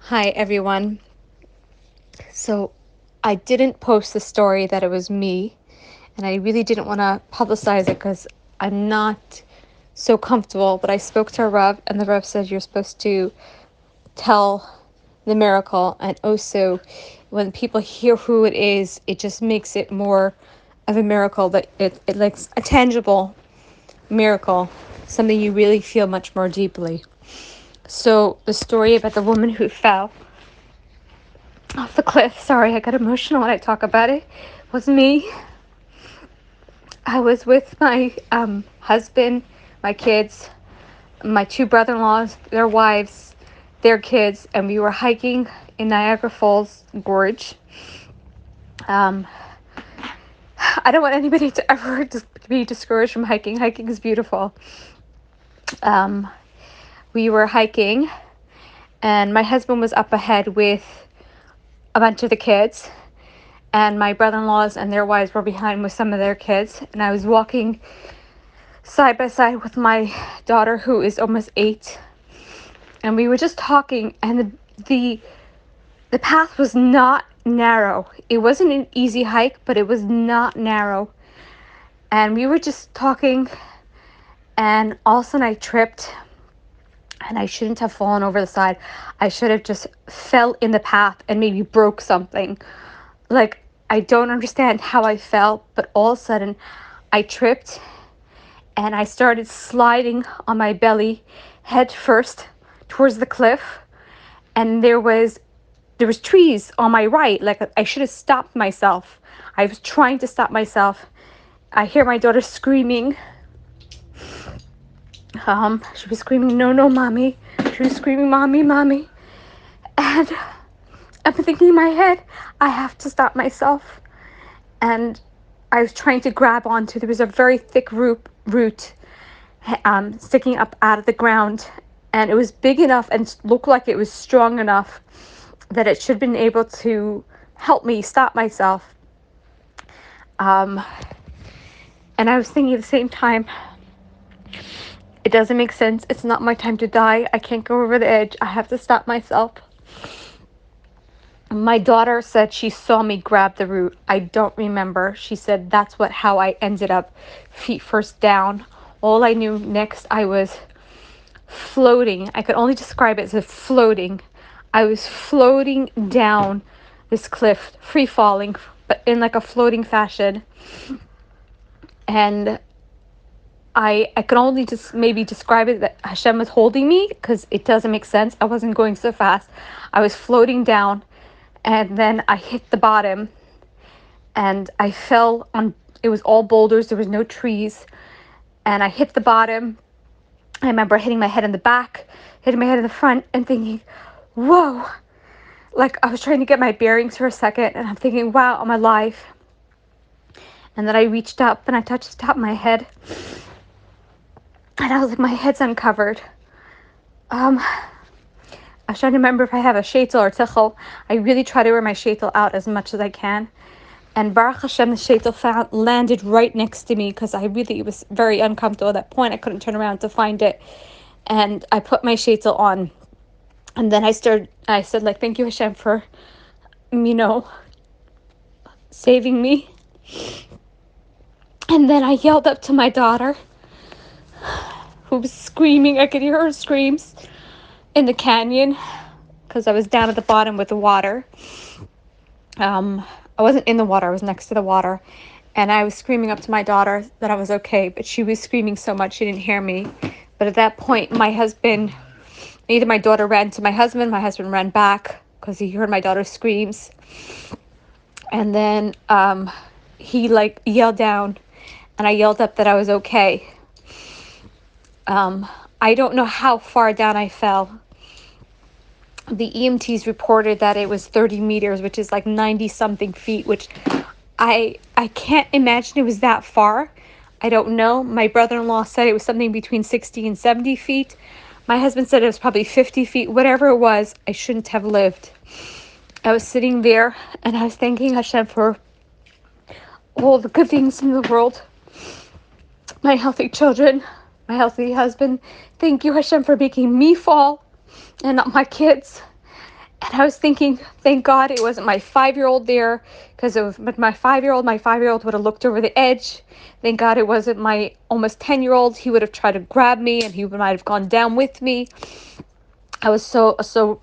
Hi, everyone. So, I didn't post the story that it was me, and I really didn't want to publicize it because I'm not so comfortable. But I spoke to a Rav, and the Rav said you're supposed to tell the miracle, and also when people hear who it is, it just makes it more of a miracle, that it like a tangible miracle, something you really feel much more deeply. So, the story about the woman who fell off the cliff. Sorry, I got emotional when I talk about it. Was me. I was with my husband, my kids, my two brother-in-laws, their wives, their kids, and we were hiking in Niagara Falls Gorge. Um, I don't want anybody to ever be discouraged from hiking. Hiking is beautiful. Um, we were hiking, and my husband was up ahead with a bunch of the kids, and my brother-in-laws and their wives were behind with some of their kids, and I was walking side by side with my daughter, who is almost 8, and we were just talking, and the path was not narrow. It wasn't an easy hike, but it was not narrow, and we were just talking, and all of a sudden I tripped, and I shouldn't have fallen over the side. I should have just fell in the path and maybe broke something. Like, I don't understand how I fell, but all of a sudden I tripped and I started sliding on my belly head first towards the cliff, and there was trees on my right. Like, I should have stopped myself. I was trying to stop myself. I hear my daughter screaming. She was screaming, "No, no, mommy." She was screaming, "Mommy, mommy." And I'm thinking in my head, I have to stop myself. And I was trying to grab onto, there was a very thick root sticking up out of the ground, and it was big enough and looked like it was strong enough that it should have been able to help me stop myself. Um, and I was thinking at the same time, it doesn't make sense. It's not my time to die. I can't go over the edge. I have to stop myself. My daughter said she saw me grab the root. I don't remember. She said that's how I ended up feet first down. All I knew next, I was floating. I could only describe it as floating. I was floating down this cliff, free falling, but in like a floating fashion. And I could only just maybe describe it that Hashem was holding me, because it doesn't make sense. I wasn't going so fast. I was floating down, and then I hit the bottom, and I fell on, it was all boulders, there was no trees, and I hit the bottom. I remember hitting my head in the back, hitting my head in the front, and thinking, whoa. Like, I was trying to get my bearings for a second, and I'm thinking, wow, I'm alive. And then I reached up, and I touched the top of my head, and I was like, my head's uncovered. I was trying to remember if I have a sheitel or tichel. I really try to wear my sheitel out as much as I can. And Baruch Hashem, the sheitel landed right next to me, because I really was very uncomfortable at that point. I couldn't turn around to find it. And I put my sheitel on. And then I said, like, thank you, Hashem, for, saving me. And then I yelled up to my daughter, who was screaming. I could hear her screams in the canyon, because I was down at the bottom with the water. I wasn't in the water, I was next to the water. And I was screaming up to my daughter that I was okay, but she was screaming so much she didn't hear me. But at that point, either my daughter ran to my husband ran back, because he heard my daughter's screams. And then he like yelled down, and I yelled up that I was okay. I don't know how far down I fell. The EMTs reported that it was 30 meters, which is like 90 something feet, which I can't imagine it was that far. I don't know. My brother-in-law said it was something between 60 and 70 feet. My husband said it was probably 50 feet. Whatever it was, I shouldn't have lived. I was sitting there, and I was thanking Hashem for all the good things in the world. My healthy children, my healthy husband. Thank you, Hashem, for making me fall and not my kids. And I was thinking, thank God it wasn't my 5-year-old there, because if my 5-year-old would have looked over the edge. Thank God it wasn't my almost 10-year-old. He would have tried to grab me and he might have gone down with me. I was so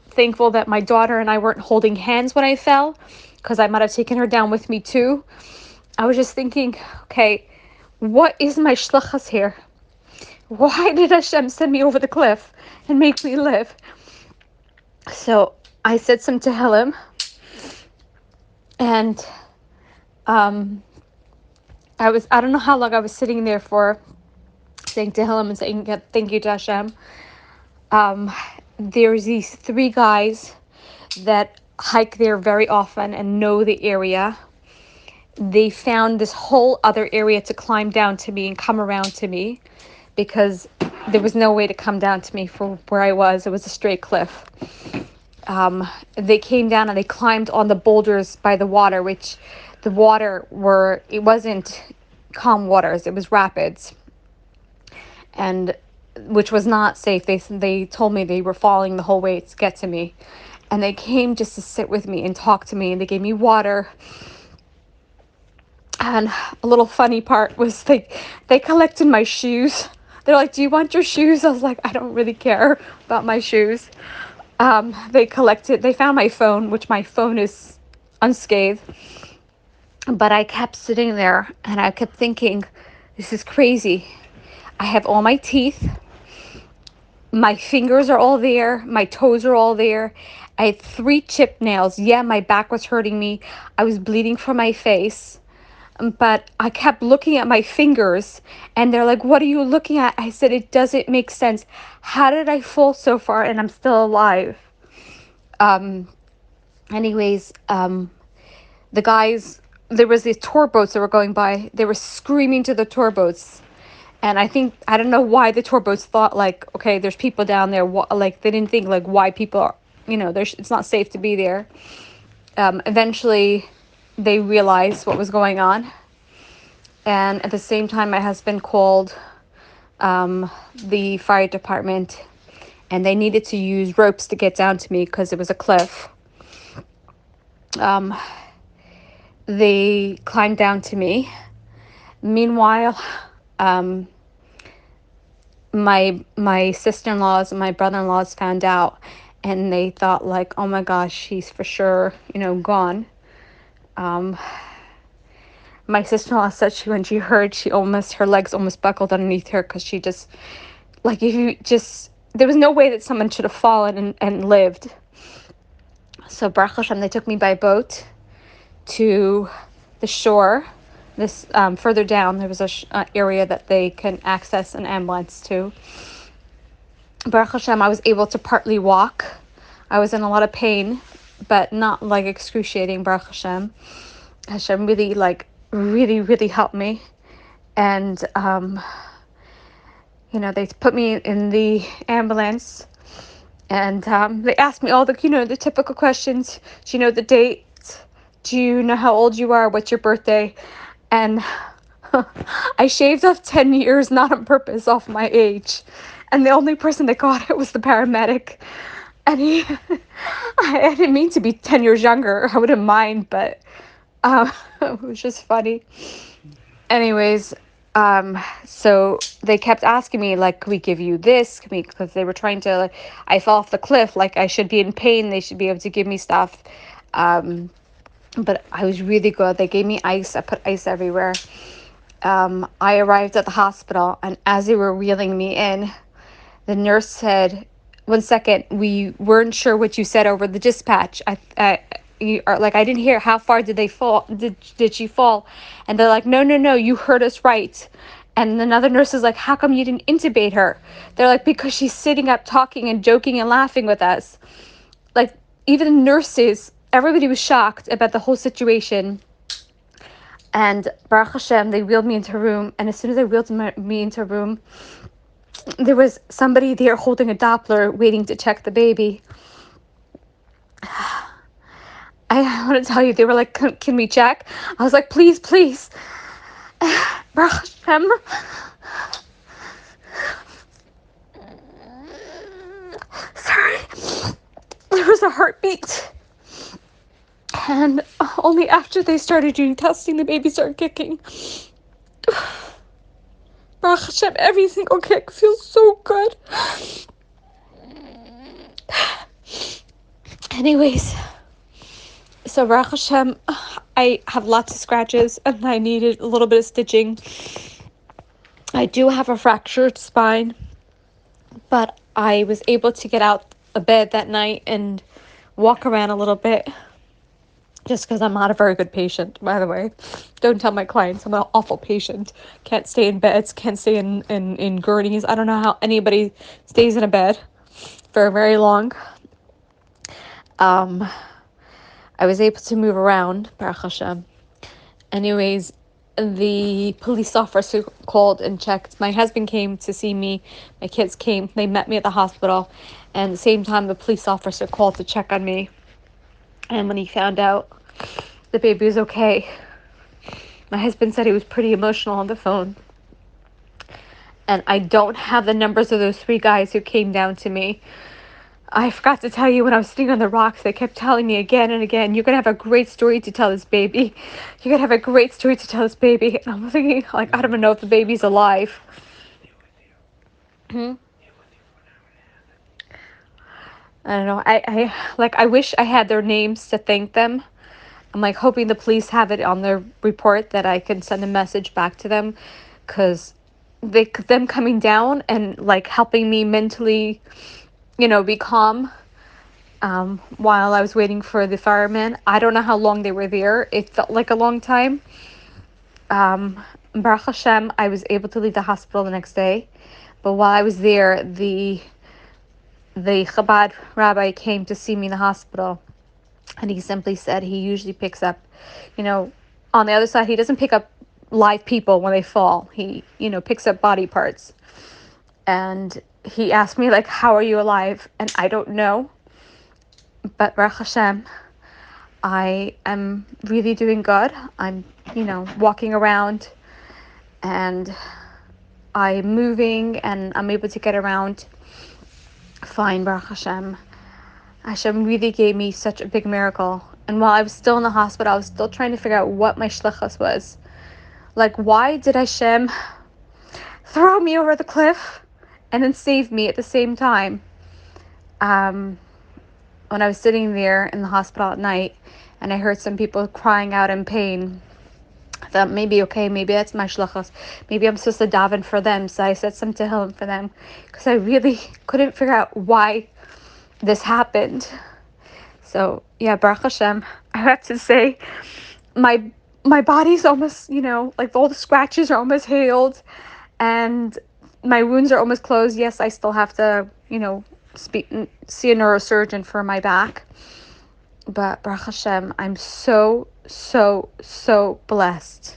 thankful that my daughter and I weren't holding hands when I fell, because I might have taken her down with me too. I was just thinking, okay, what is my shlichus here? Why did Hashem send me over the cliff and make me live? So I said some Tehillim, and I don't know how long I was sitting there for, saying Tehillim and saying thank you to Hashem. There's these 3 guys that hike there very often and know the area. They found this whole other area to climb down to me and come around to me, because there was no way to come down to me from where I was. It was a straight cliff. They came down and they climbed on the boulders by the water, which it wasn't calm waters, it was rapids, and which was not safe. They told me they were falling the whole way to get to me, and they came just to sit with me and talk to me, and they gave me water. And a little funny part was they collected my shoes. They're like, do you want your shoes? I was like, I don't really care about my shoes. They found my phone, which my phone is unscathed. But I kept sitting there and I kept thinking, this is crazy. I have all my teeth. My fingers are all there. My toes are all there. I had 3 chipped nails. Yeah, my back was hurting me. I was bleeding from my face. But I kept looking at my fingers and they're like, what are you looking at? I said, it doesn't make sense. How did I fall so far and I'm still alive? Anyways, the guys, there was these tour boats that were going by. They were screaming to the tour boats. And I don't know why the tour boats thought like, okay, there's people down there. Like, they didn't think like why people are, it's not safe to be there. Eventually they realized what was going on. And at the same time, my husband called the fire department, and they needed to use ropes to get down to me because it was a cliff. They climbed down to me. Meanwhile, my sister-in-laws and my brother-in-laws found out, and they thought like, oh my gosh, he's for sure, gone. My sister-in-law said when she heard, her legs almost buckled underneath her, because she just, like, there was no way that someone should have fallen and lived. So Baruch Hashem, they took me by boat to the shore. This further down, there was a area that they can access an ambulance to. Baruch Hashem, I was able to partly walk. I was in a lot of pain, but not like excruciating. Baruch Hashem. Hashem really, really helped me. And they put me in the ambulance, and they asked me all the the typical questions. Do you know the date? Do you know how old you are? What's your birthday? And I shaved off 10 years, not on purpose, off my age. And the only person that got it was the paramedic. And I didn't mean to be 10 years younger. I wouldn't mind, but it was just funny. Anyways, so they kept asking me, like, can we give you this? Because they were trying to, I fell off the cliff, like, I should be in pain. They should be able to give me stuff. But I was really good. They gave me ice. I put ice everywhere. I arrived at the hospital, and as they were wheeling me in, the nurse said, 1 second, we weren't sure what you said over the dispatch. I didn't hear, how far did they fall? Did she fall? And they're like, no, you heard us right. And another nurse is like, how come you didn't intubate her? They're like, because she's sitting up talking and joking and laughing with us. Like, even nurses, everybody was shocked about the whole situation. And Baruch Hashem, they wheeled me into a room. And as soon as they wheeled me into a room, there was somebody there holding a Doppler waiting to check the baby. I want to tell you, they were like, can we check? I was like, please. Baruch Hashem. Sorry. There was a heartbeat. And only after they started doing testing, the baby started kicking. Baruch Hashem, every single kick feels so good. Anyways, so Baruch Hashem, I have lots of scratches and I needed a little bit of stitching. I do have a fractured spine, but I was able to get out of bed that night and walk around a little bit, just because I'm not a very good patient, by the way. Don't tell my clients I'm an awful patient. Can't stay in beds, can't stay in gurneys. I don't know how anybody stays in a bed for very long. I was able to move around, Baruch Hashem. Anyways, the police officer called and checked. My husband came to see me. My kids came. They met me at the hospital. And at the same time, the police officer called to check on me. And when he found out the baby was okay, my husband said he was pretty emotional on the phone. And I don't have the numbers of those 3 guys who came down to me. I forgot to tell you, when I was sitting on the rocks, they kept telling me again and again, you're going to have a great story to tell this baby. You're going to have a great story to tell this baby. And I'm thinking, like, I don't even know if the baby's alive. I don't know. I wish I had their names to thank them. I'm like hoping the police have it on their report that I can send a message back to them, because them coming down and like helping me mentally, be calm while I was waiting for the firemen. I don't know how long they were there. It felt like a long time. Baruch Hashem, I was able to leave the hospital the next day. But while I was there, the Chabad rabbi came to see me in the hospital. And he simply said he usually picks up, on the other side, he doesn't pick up live people when they fall. He, picks up body parts. And he asked me, like, how are you alive? And I don't know. But Baruch Hashem, I am really doing good. I'm, walking around and I'm moving and I'm able to get around fine, Baruch Hashem. Hashem really gave me such a big miracle. And while I was still in the hospital, I was still trying to figure out what my shlichus was. Like, why did Hashem throw me over the cliff and then save me at the same time? When I was sitting there in the hospital at night and I heard some people crying out in pain, I thought maybe that's my shlichus. Maybe I'm supposed to daven for them. So I said some tehillim for them, because I really couldn't figure out why this happened. So yeah, Baruch Hashem, I have to say my body's almost, like all the scratches are almost healed and my wounds are almost closed. Yes, I still have to, see a neurosurgeon for my back. But Baruch Hashem, I'm so, so, so blessed.